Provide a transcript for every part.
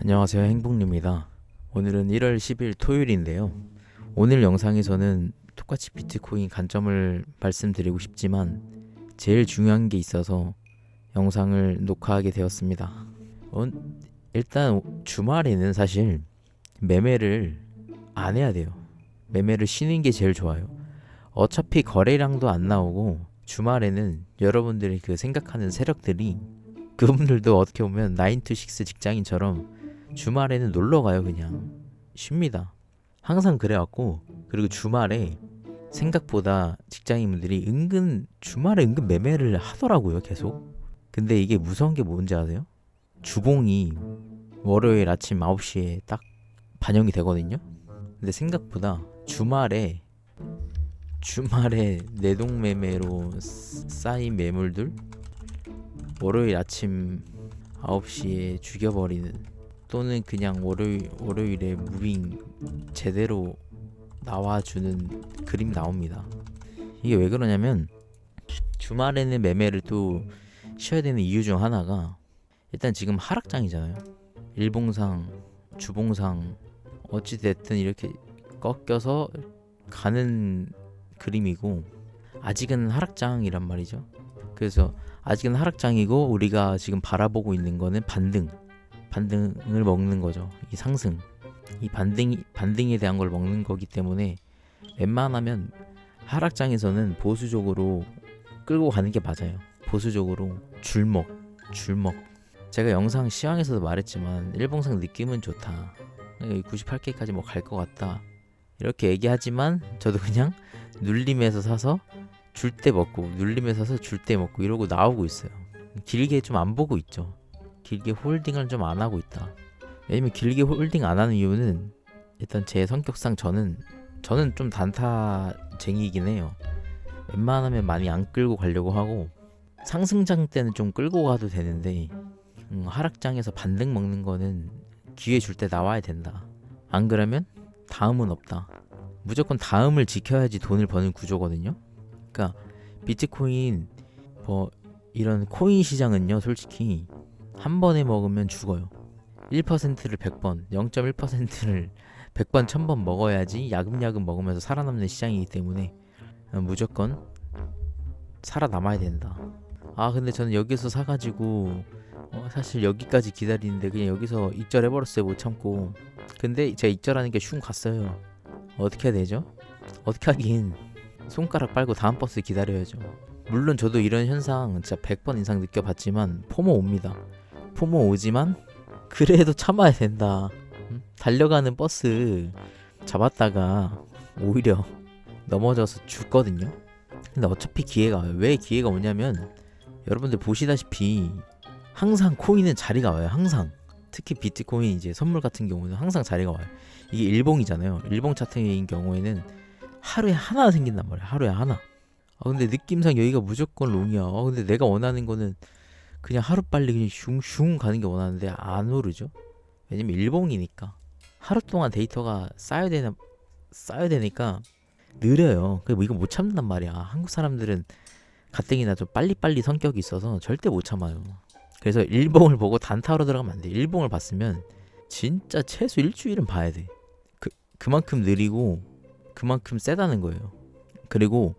안녕하세요, 행복입니다. 오늘은 1월 10일 토요일인데요. 오늘 영상에서는 똑같이 비트코인 관점을 말씀드리고 싶지만 제일 중요한 게 있어서 영상을 녹화하게 되었습니다. 일단 주말에는 사실 매매를 안 해야 돼요. 매매를 쉬는 게 제일 좋아요. 어차피 거래량도 안 나오고 주말에는 여러분들이 그 생각하는 세력들이 그분들도 어떻게 보면 9to6 직장인처럼 주말에는 놀러 가요. 그냥 쉽니다. 항상 그래갖고, 그리고 주말에 생각보다 직장인분들이 주말에 은근 매매를 하더라고요. 계속. 근데 이게 무서운 게 뭔지 아세요? 주봉이 월요일 아침 9시에 딱 반영이 되거든요. 근데 생각보다 주말에 내동매매로 쌓인 매물들 월요일 아침 9시에 죽여버리는, 또는 그냥 월요일에 무빙 제대로 나와주는 그림 나옵니다. 이게 왜 그러냐면, 주말에는 매매를 또 쉬어야 되는 이유 중 하나가, 일단 지금 하락장이잖아요. 일봉상, 주봉상 어찌됐든 이렇게 꺾여서 가는 그림이고, 아직은 하락장이란 말이죠. 그래서 아직은 하락장이고, 우리가 지금 바라보고 있는 거는 반등을 먹는 거죠. 이 상승, 이 반등에 대한 걸 먹는 거기 때문에 웬만하면 하락장에서는 보수적으로 끌고 가는 게 맞아요. 보수적으로 줄먹. 제가 영상 시황에서도 말했지만 일봉상 느낌은 좋다, 98K까지 뭐 갈 것 같다, 이렇게 얘기하지만 저도 그냥 눌림에서 사서 줄 때 먹고, 눌림에서 사서 줄 때 먹고 이러고 나오고 있어요. 길게 좀 안 보고 있죠. 길게 홀딩을 좀 안 하고 있다. 왜냐면 길게 홀딩 안 하는 이유는, 일단 제 성격상 저는 좀 단타쟁이이긴 해요. 웬만하면 많이 안 끌고 가려고 하고, 상승장 때는 좀 끌고 가도 되는데, 하락장에서 반등 먹는 거는 기회 줄 때 나와야 된다. 안 그러면 다음은 없다. 무조건 다음을 지켜야지 돈을 버는 구조거든요. 그러니까 비트코인 이런 코인 시장은요, 솔직히 한 번에 먹으면 죽어요. 1%를 100번, 0.1%를 100번, 1000번 먹어야지 야금야금 먹으면서 살아남는 시장이기 때문에 무조건 살아남아야 된다. 근데 저는 여기서 사가지고 사실 여기까지 기다리는데 그냥 여기서 익절해버렸어요. 못 참고. 근데 제가 익절하는 게 슝 갔어요. 어떻게 해야 되죠? 어떻게 하긴, 손가락 빨고 다음 버스 기다려야죠. 물론 저도 이런 현상 진짜 100번 이상 느껴봤지만 포모 옵니다. 포모 오지만 그래도 참아야 된다. 달려가는 버스 잡았다가 오히려 넘어져서 죽거든요. 근데 어차피 기회가 와요. 왜 기회가 오냐면, 여러분들 보시다시피 항상 코인은 자리가 와요. 항상. 특히 비트코인 이제 선물 같은 경우는 항상 자리가 와요. 이게 일봉이잖아요. 일봉 차트인 경우에는 하루에 하나 생긴단 말이에요. 하루에 하나. 근데 느낌상 여기가 무조건 롱이야. 근데 내가 원하는 거는 그냥 하루빨리 그냥 슝슝 가는 게 원하는데 안 오르죠. 왜냐면 일봉이니까 하루 동안 데이터가 쌓여야 되니까 느려요. 그리고 이거 못 참는단 말이야. 한국 사람들은 가뜩이나 좀 빨리빨리 성격이 있어서 절대 못 참아요. 그래서 일봉을 보고 단타로 들어가면 안 돼. 일봉을 봤으면 진짜 최소 일주일은 봐야 돼. 그만큼 느리고 그만큼 세다는 거예요. 그리고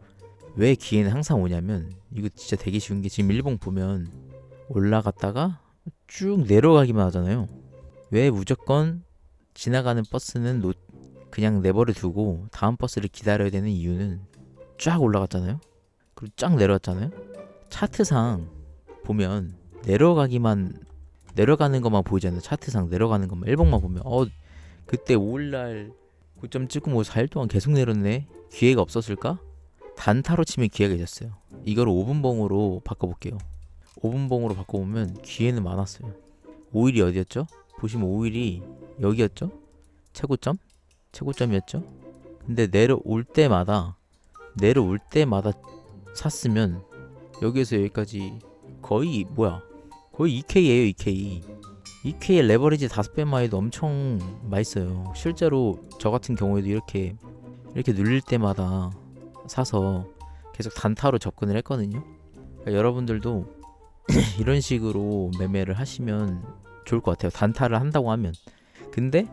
왜 기회는 항상 오냐면, 이거 진짜 되게 쉬운 게, 지금 일봉 보면 올라갔다가 쭉 내려가기만 하잖아요. 왜 무조건 지나가는 버스는 그냥 내버려 두고 다음 버스를 기다려야 되는 이유는, 쫙 올라갔잖아요. 그리고 쫙 내려왔잖아요. 차트상 보면 내려가는 것만 보이잖아요. 차트상 내려가는 것만, 일봉만 보면 그때 5일날 고점 찍고 뭐 4일 동안 계속 내렸네. 기회가 없었을까? 단타로 치면 기회가 있었어요. 이걸 5분봉으로 바꿔볼게요. 5분봉으로 바꿔보면 기회는 많았어요. 5일이 어디였죠? 보시면 5일이 여기였죠? 최고점이었죠? 근데 내려올 때마다 샀으면 여기에서 여기까지 거의 2K예요. 2K의 레버리지 5배 마이도 엄청 맛있어요. 실제로 저 같은 경우에도 이렇게 눌릴 때마다 사서 계속 단타로 접근을 했거든요. 그러니까 여러분들도 이런 식으로 매매를 하시면 좋을 것 같아요. 단타를 한다고 하면. 근데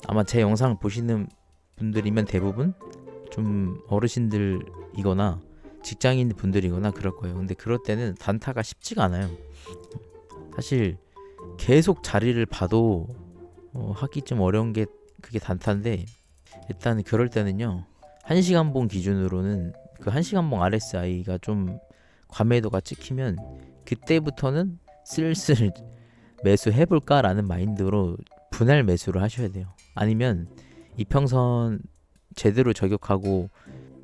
아마 제 영상을 보시는 분들이면 대부분 좀 어르신들이거나 직장인 분들이거나 그럴 거예요. 근데 그럴 때는 단타가 쉽지가 않아요. 사실 계속 자리를 봐도 하기 좀 어려운 게 그게 단타인데, 일단 그럴 때는요 1시간 봉 기준으로는 그 1시간 봉 RSI가 좀 과매도가 찍히면 그때부터는 슬슬 매수해볼까 라는 마인드로 분할 매수를 하셔야 돼요. 아니면 이평선 제대로 저격하고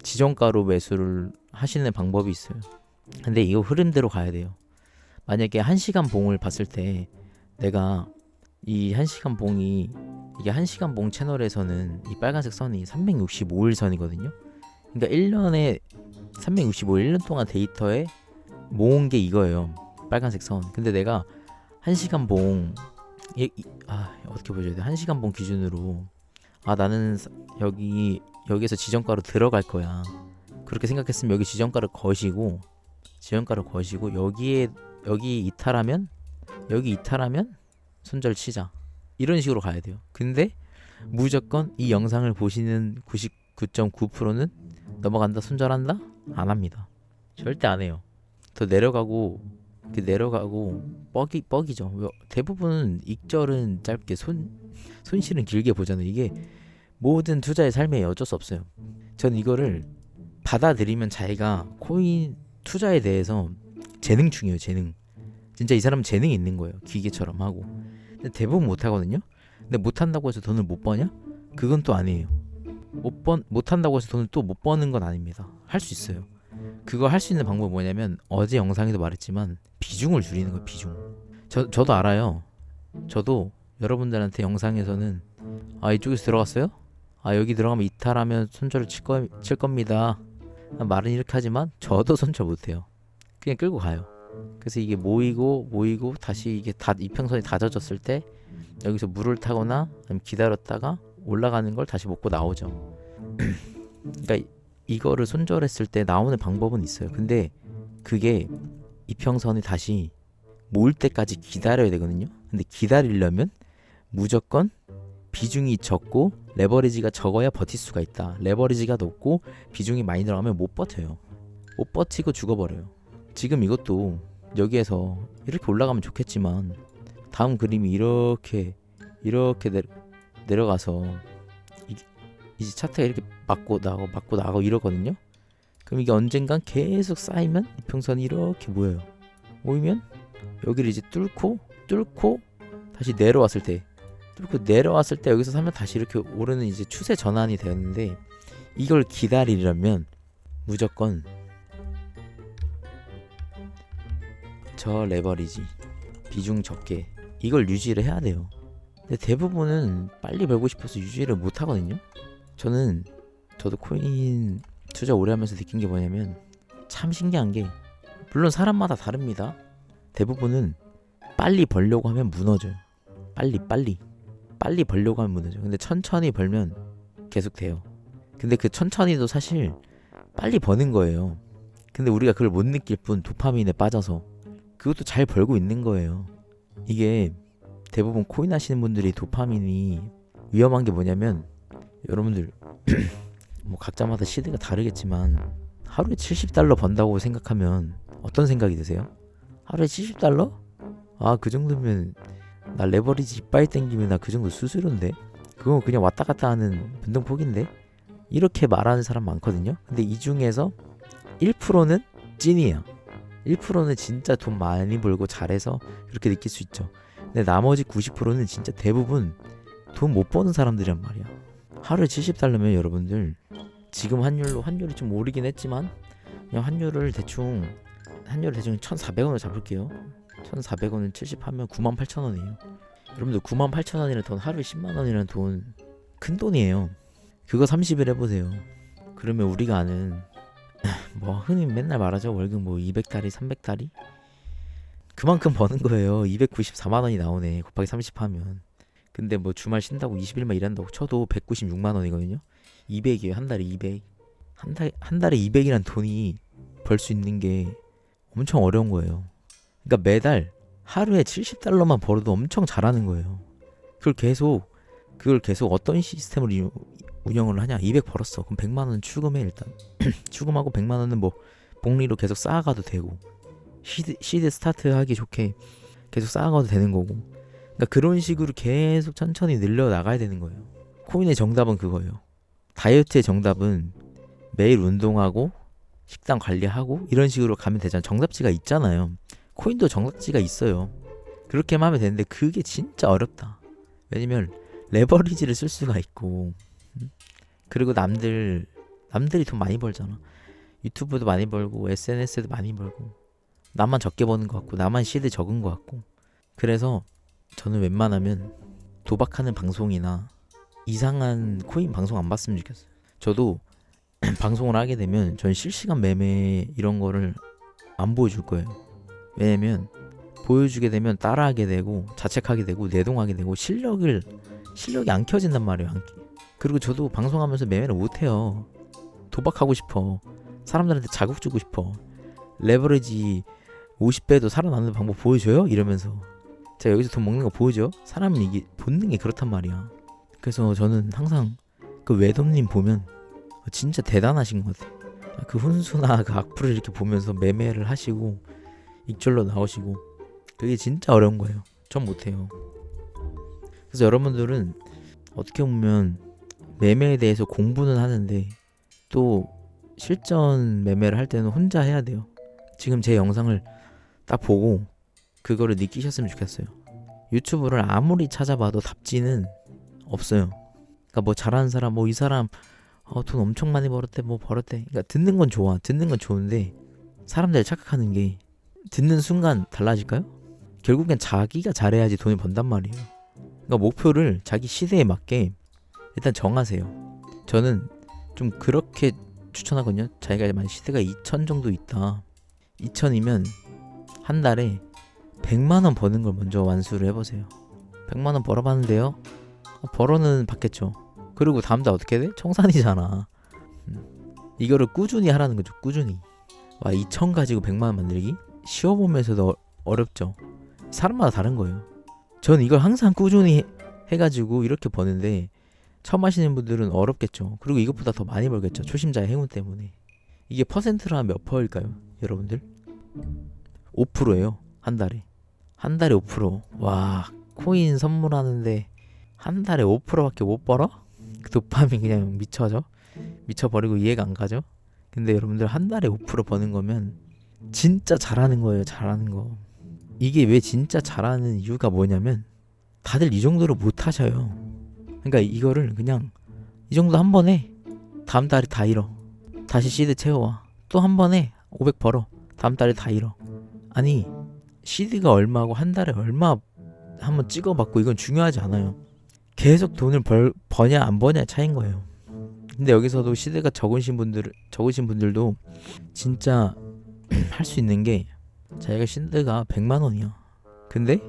지정가로 매수를 하시는 방법이 있어요. 근데 이거 흐름대로 가야 돼요. 만약에 1시간 봉을 봤을 때 내가 이 1시간 봉이 이게 1시간 봉 채널에서는 이 빨간색 선이 365일 선이거든요. 그러니까 1년에 365일 1년 동안 데이터에 모은 게 이거예요. 빨간색 선. 근데 내가 1시간 봉 어떻게 보셔야 돼? 1시간 봉 기준으로 나는 여기에서 지정가로 들어갈 거야. 그렇게 생각했으면 여기 지정가를 거시고 여기 이탈하면 손절 치자. 이런 식으로 가야 돼요. 근데 무조건 이 영상을 보시는 99.9%는 넘어간다, 손절한다? 안 합니다. 절대 안 해요. 더 내려가고 뻑이죠. 대부분 익절은 짧게 손실은 길게 보잖아요. 이게 모든 투자의 삶에 어쩔 수 없어요. 전 이거를 받아들이면 자기가 코인 투자에 대해서 재능충이에요. 재능. 진짜 이 사람은 재능이 있는 거예요. 기계처럼 하고. 근데 대부분 못 하거든요. 근데 못 한다고 해서 돈을 못 버냐? 그건 또 아니에요. 못 한다고 해서 돈을 또 못 버는 건 아닙니다. 할 수 있어요. 그거 할 수 있는 방법이 뭐냐면 어제 영상에도 말했지만 비중을 줄이는 거예요. 비중. 저도 알아요. 저도 여러분들한테 영상에서는 이쪽에서 들어갔어요? 여기 들어가면 이탈하면 손절을 칠 겁니다. 말은 이렇게 하지만 저도 손절 못해요. 그냥 끌고 가요. 그래서 이게 모이고 다시 이게 이평선이 다 젖었을 때 여기서 물을 타거나 기다렸다가 올라가는 걸 다시 먹고 나오죠. 그러니까 이거를 손절했을 때 나오는 방법은 있어요. 근데 그게 이평선이 다시 모을 때까지 기다려야 되거든요. 근데 기다리려면 무조건 비중이 적고 레버리지가 적어야 버틸 수가 있다. 레버리지가 높고 비중이 많이 들어가면 못 버텨요. 못 버티고 죽어버려요. 지금 이것도 여기에서 이렇게 올라가면 좋겠지만 다음 그림이 이렇게 내려가서 이제 차트가 이렇게 맞고 나가고 이러거든요. 그럼 이게 언젠간 계속 쌓이면 이평선이 이렇게 모이면 여기를 이제 뚫고 다시 내려왔을 때 여기서 사면 다시 이렇게 오르는 이제 추세 전환이 되었는데, 이걸 기다리려면 무조건 저 레버리지 비중 적게 이걸 유지를 해야 돼요. 근데 대부분은 빨리 벌고 싶어서 유지를 못 하거든요. 저도 코인 투자 오래 하면서 느낀 게 뭐냐면 참 신기한 게, 물론 사람마다 다릅니다. 대부분은 빨리 벌려고 하면 무너져요. 빨리 벌려고 하면 무너져요. 근데 천천히 벌면 계속 돼요. 근데 그 천천히도 사실 빨리 버는 거예요. 근데 우리가 그걸 못 느낄 뿐 도파민에 빠져서 그것도 잘 벌고 있는 거예요. 이게 대부분 코인 하시는 분들이 도파민이 위험한 게 뭐냐면, 여러분들 뭐 각자마다 시대가 다르겠지만 하루에 $70 번다고 생각하면 어떤 생각이 드세요? 하루에 $70? 그 정도면 나 레버리지 이빨 땡기면 나 그 정도 수수료인데? 그거 그냥 왔다 갔다 하는 변동폭인데? 이렇게 말하는 사람 많거든요. 근데 이 중에서 1%는 찐이야. 1%는 진짜 돈 많이 벌고 잘해서 그렇게 느낄 수 있죠. 근데 나머지 90%는 진짜 대부분 돈 못 버는 사람들이란 말이야. 하루에 $70면 여러분들 지금 환율이 좀 오르긴 했지만 그냥 환율을 대충 1,400원으로 잡을게요. 1,400원을 70 하면 98,000원이에요. 여러분들 98,000원이라는 돈, 하루에 10만원이라는 돈 큰 돈이에요. 그거 30일 해보세요. 그러면 우리가 아는 뭐 흔히 맨날 말하죠. 월급 뭐 200달이 300달이 그만큼 버는 거예요. 294만원이 나오네. 곱하기 30 하면. 근데 뭐 주말 쉰다고 20일만 일한다고 쳐도 196만원이거든요. 200이에요. 한 달에 200. 한 달에 200이란 돈이 벌 수 있는 게 엄청 어려운 거예요. 그러니까 매달 하루에 70달러만 벌어도 엄청 잘하는 거예요. 그걸 계속 어떤 시스템으로 운영을 하냐. 200 벌었어. 그럼 100만 원 추금해 일단. 추금하고 100만 원은 뭐 복리로 계속 쌓아가도 되고, 시드 스타트하기 좋게 계속 쌓아가도 되는 거고. 그러니까 그런 식으로 계속 천천히 늘려 나가야 되는 거예요. 코인의 정답은 그거예요. 다이어트의 정답은 매일 운동하고 식단 관리하고 이런 식으로 가면 되잖아요. 정답지가 있잖아요. 코인도 정답지가 있어요. 그렇게만 하면 되는데 그게 진짜 어렵다. 왜냐면 레버리지를 쓸 수가 있고, 그리고 남들이 돈 많이 벌잖아. 유튜브도 많이 벌고 SNS도 많이 벌고, 나만 적게 버는 것 같고 나만 시드 적은 것 같고. 그래서 저는 웬만하면 도박하는 방송이나 이상한 코인 방송 안 봤으면 좋겠어요. 저도 방송을 하게 되면 전 실시간 매매 이런 거를 안 보여줄 거예요. 왜냐면 보여주게 되면 따라하게 되고 자책하게 되고 내동하게 되고 실력이 안 켜진단 말이에요. 그리고 저도 방송하면서 매매를 못해요. 도박하고 싶어. 사람들한테 자극 주고 싶어. 레버리지 50배도 살아남는 방법 보여줘요? 이러면서 제가 여기서 돈 먹는 거 보여줘? 사람은 이게 본능이 그렇단 말이야. 그래서 저는 항상 그 외돔님 보면 진짜 대단하신 것 같아요. 그 훈수나 그 악플을 이렇게 보면서 매매를 하시고 익절로 나오시고, 그게 진짜 어려운 거예요. 전 못해요. 그래서 여러분들은 어떻게 보면 매매에 대해서 공부는 하는데 또 실전 매매를 할 때는 혼자 해야 돼요. 지금 제 영상을 딱 보고 그거를 느끼셨으면 좋겠어요. 유튜브를 아무리 찾아봐도 답지는 없어요. 그러니까 뭐 잘하는 사람, 뭐 이 사람 돈 엄청 많이 벌었대, 뭐 벌었대. 그러니까 듣는 건 좋아. 듣는 건 좋은데 사람들이 착각하는 게, 듣는 순간 달라질까요? 결국엔 자기가 잘해야지 돈을 번단 말이에요. 그러니까 목표를 자기 시대에 맞게 일단 정하세요. 저는 좀 그렇게 추천하거든요. 자기가 만약 시대가 2000 정도 있다. 2000이면 한 달에 100만 원 버는 걸 먼저 완수를 해보세요. 100만 원 벌어봤는데요. 벌어는 받겠죠. 그리고 다음 달 어떻게 돼? 청산이잖아. 이거를 꾸준히 하라는 거죠. 꾸준히. 와, 2000 가지고 100만 원 만들기? 쉬워보면서도 어렵죠. 사람마다 다른 거예요. 전 이걸 항상 꾸준히 해가지고 이렇게 버는데, 처음 하시는 분들은 어렵겠죠. 그리고 이것보다 더 많이 벌겠죠. 초심자의 행운 때문에. 이게 퍼센트로 하면 몇 퍼일까요? 여러분들? 5%예요. 한 달에 5%. 와, 코인 선물하는데 한 달에 5%밖에 못 벌어? 그 도파민 그냥 미쳐버리고 이해가 안 가죠? 근데 여러분들 한 달에 5% 버는 거면 진짜 잘하는 거예요. 잘하는 거. 이게 왜 진짜 잘하는 이유가 뭐냐면 다들 이 정도로 못 하셔요. 그러니까 이거를 그냥 이 정도 한 번에 다음 달에 다 잃어. 다시 시드 채워와. 또 한 번에 500 벌어. 다음 달에 다 잃어. 아니, 시드가 얼마고 한 달에 얼마 한번 찍어봤고 이건 중요하지 않아요. 계속 돈을 버냐 안 버냐 차이인 거예요. 근데 여기서도 시드가 적으신 분들도 진짜 할 수 있는 게, 자기가 시드가 100만 원이야. 근데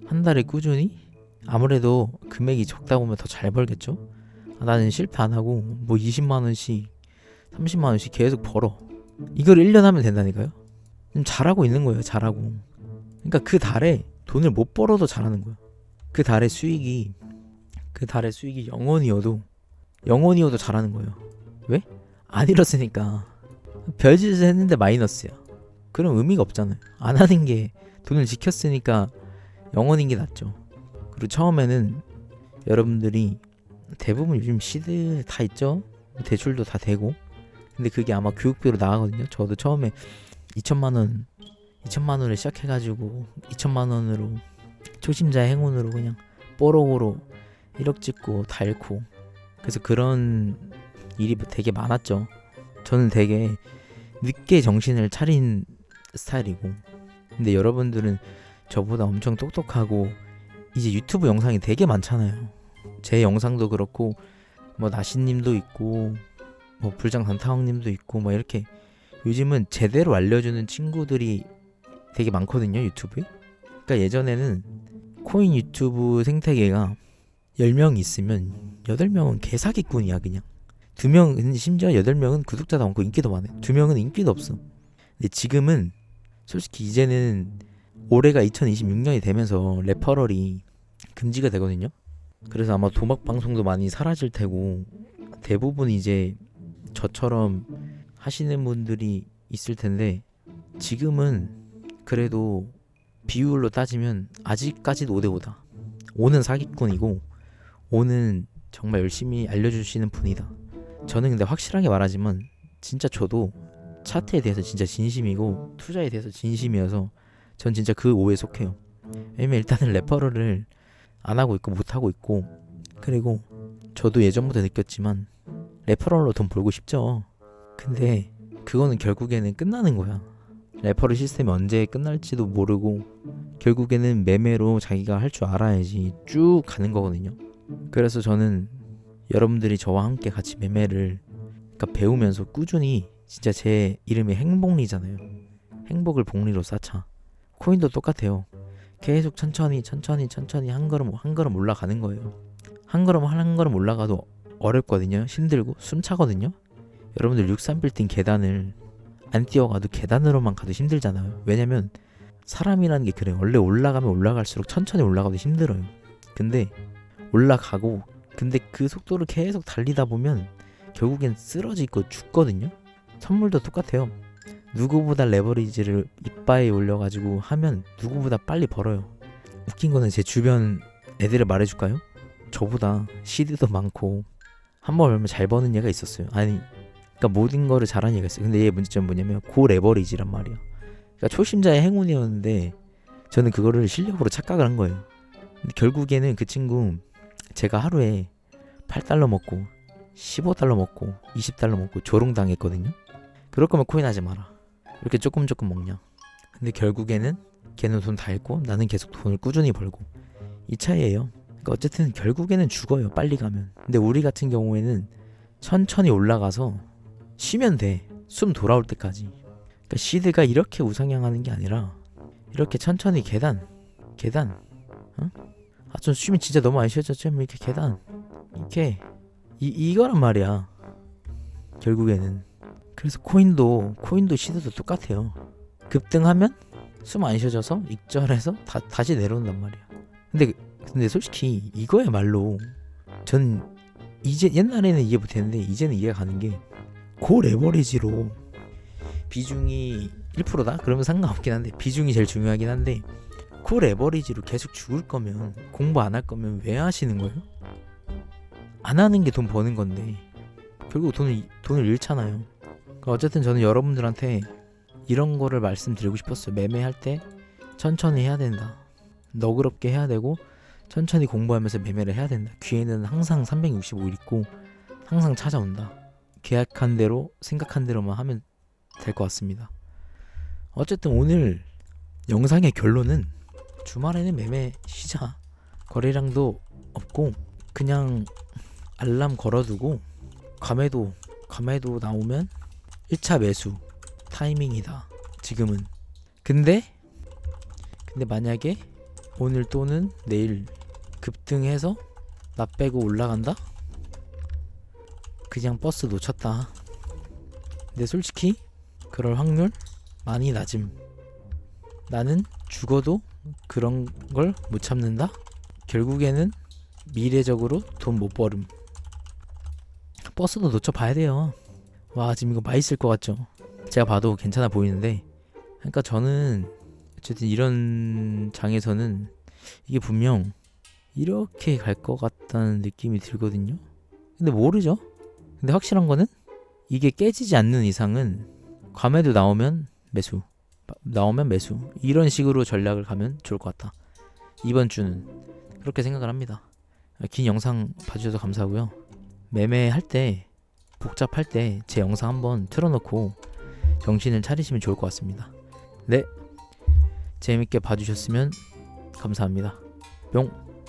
한 달에 꾸준히, 아무래도 금액이 적다 보면 더 잘 벌겠죠. 나는 실패 안 하고 뭐 20만 원씩 30만 원씩 계속 벌어. 이걸 1년 하면 된다니까요. 좀 잘하고 있는 거예요. 잘하고. 그러니까 그 달에 돈을 못 벌어도 잘하는 거예요. 그 달의 수익이 0원이어도 잘하는 거예요. 왜? 안 잃었으니까. 별짓을 했는데 마이너스야. 그럼 의미가 없잖아요. 안 하는 게, 돈을 지켰으니까 0원인 게 낫죠. 그리고 처음에는 여러분들이 대부분 요즘 시드 다 있죠. 대출도 다 되고. 근데 그게 아마 교육비로 나가거든요. 저도 처음에 2천만 원을 시작해가지고 2천만 원으로 초심자의 행운으로 그냥 뽀록으로 1억 찍고 다 잃고. 그래서 그런 일이 되게 많았죠. 저는 되게 늦게 정신을 차린 스타일이고, 근데 여러분들은 저보다 엄청 똑똑하고 이제 유튜브 영상이 되게 많잖아요. 제 영상도 그렇고 뭐 나시님도 있고 뭐 불장 단타왕님도 있고 뭐 이렇게 요즘은 제대로 알려주는 친구들이 되게 많거든요, 유튜브에. 그러니까 예전에는 코인 유튜브 생태계가 10명 있으면 8명은 개사기꾼이야. 그냥 2명, 심지어 8명은 구독자도 많고 인기도 많아요. 2명은 인기도 없어. 근데 지금은 솔직히 이제는 올해가 2026년이 되면서 레퍼럴이 금지가 되거든요. 그래서 아마 도박 방송도 많이 사라질 테고 대부분 이제 저처럼 하시는 분들이 있을 텐데 지금은 그래도 비율로 따지면 아직까지도 5대5다. 5는 사기꾼이고 5는 정말 열심히 알려주시는 분이다. 저는 근데 확실하게 말하지만 진짜 저도 차트에 대해서 진짜 진심이고 투자에 대해서 진심이어서 전 진짜 그 5에 속해요. 왜냐면 일단은 레퍼럴을 안 하고 있고 못 하고 있고 그리고 저도 예전부터 느꼈지만 레퍼럴로 돈 벌고 싶죠. 근데 그거는 결국에는 끝나는 거야. 레퍼럴 시스템이 언제 끝날지도 모르고 결국에는 매매로 자기가 할 줄 알아야지 쭉 가는 거거든요. 그래서 저는 여러분들이 저와 함께 같이 매매를 그러니까 배우면서 꾸준히 진짜 제 이름이 행복리잖아요. 행복을 복리로 쌓자. 코인도 똑같아요. 계속 천천히 한 걸음 올라가는 거예요. 한 걸음 올라가도 어렵거든요. 힘들고 숨차거든요. 여러분들 63빌딩 계단을 안 뛰어가도 계단으로만 가도 힘들잖아요. 왜냐면 사람이라는 게 그래요. 원래 올라가면 올라갈수록 천천히 올라가도 힘들어요. 근데 올라가고 근데 그 속도를 계속 달리다 보면 결국엔 쓰러지고 죽거든요. 선물도 똑같아요. 누구보다 레버리지를 이빠에 올려가지고 하면 누구보다 빨리 벌어요. 웃긴 거는 제 주변 애들을 말해줄까요? 저보다 시드도 많고 한 번 벌면 잘 버는 얘가 있었어요. 아니 그러니까 모든 거를 잘하는 얘가 있어요. 근데 얘 문제점은 뭐냐면 고레버리지란 말이야. 그러니까 초심자의 행운이었는데 저는 그거를 실력으로 착각을 한 거예요. 근데 결국에는 그 친구 제가 하루에 8달러 먹고 15달러 먹고 20달러 먹고 조롱당했거든요. 그럴 거면 코인 하지 마라. 이렇게 조금 먹냐. 근데 결국에는 걔는 돈 다 잃고 나는 계속 돈을 꾸준히 벌고 이 차이예요. 그러니까 어쨌든 결국에는 죽어요. 빨리 가면. 근데 우리 같은 경우에는 천천히 올라가서 쉬면 돼. 숨 돌아올 때까지. 그러니까 시드가 이렇게 우상향하는 게 아니라 이렇게 천천히 계단 어? 좀 쉬면 진짜 너무 많이 쉬어졌죠. 이렇게 계단 이렇게 이거란 말이야. 결국에는. 그래서 코인도 시드도 똑같아요. 급등하면 숨 안 쉬어져서 익절해서 다시 내려온단 말이야. 근데 솔직히 이거야말로 전 이제 옛날에는 이해 못했는데 이제는 이해가 가는 게 고레버리지로 비중이 1%다? 그러면 상관없긴 한데 비중이 제일 중요하긴 한데 고레버리지로 계속 죽을 거면 공부 안 할 거면 왜 하시는 거예요? 안 하는 게 돈 버는 건데 결국 돈을 잃잖아요. 그러니까 어쨌든 저는 여러분들한테 이런 거를 말씀드리고 싶었어요. 매매할 때 천천히 해야 된다. 너그럽게 해야 되고 천천히 공부하면서 매매를 해야 된다. 기회는 항상 365일 있고 항상 찾아온다. 계약한 대로 생각한 대로만 하면 될 것 같습니다. 어쨌든 오늘 영상의 결론은 주말에는 매매 쉬자. 거래량도 없고 그냥 알람 걸어두고 감에도 나오면 1차 매수 타이밍이다. 지금은. 근데 만약에 오늘 또는 내일 급등해서 나 빼고 올라간다? 그냥 버스 놓쳤다. 근데 솔직히 그럴 확률 많이 낮음. 나는 죽어도 그런 걸 못 참는다? 결국에는 미래적으로 돈 못 벌음. 버스도 놓쳐봐야 돼요. 와 지금 이거 맛있을 것 같죠? 제가 봐도 괜찮아 보이는데 그러니까 저는 어쨌든 이런 장에서는 이게 분명 이렇게 갈 것 같다는 느낌이 들거든요. 근데 모르죠. 근데 확실한 거는 이게 깨지지 않는 이상은 과매도 나오면 매수 이런 식으로 전략을 가면 좋을 것 같다. 이번 주는 그렇게 생각을 합니다. 긴 영상 봐주셔서 감사하고요. 매매할 때 복잡할 때 제 영상 한번 틀어놓고 정신을 차리시면 좋을 것 같습니다. 네, 재밌게 봐주셨으면 감사합니다. 뿅.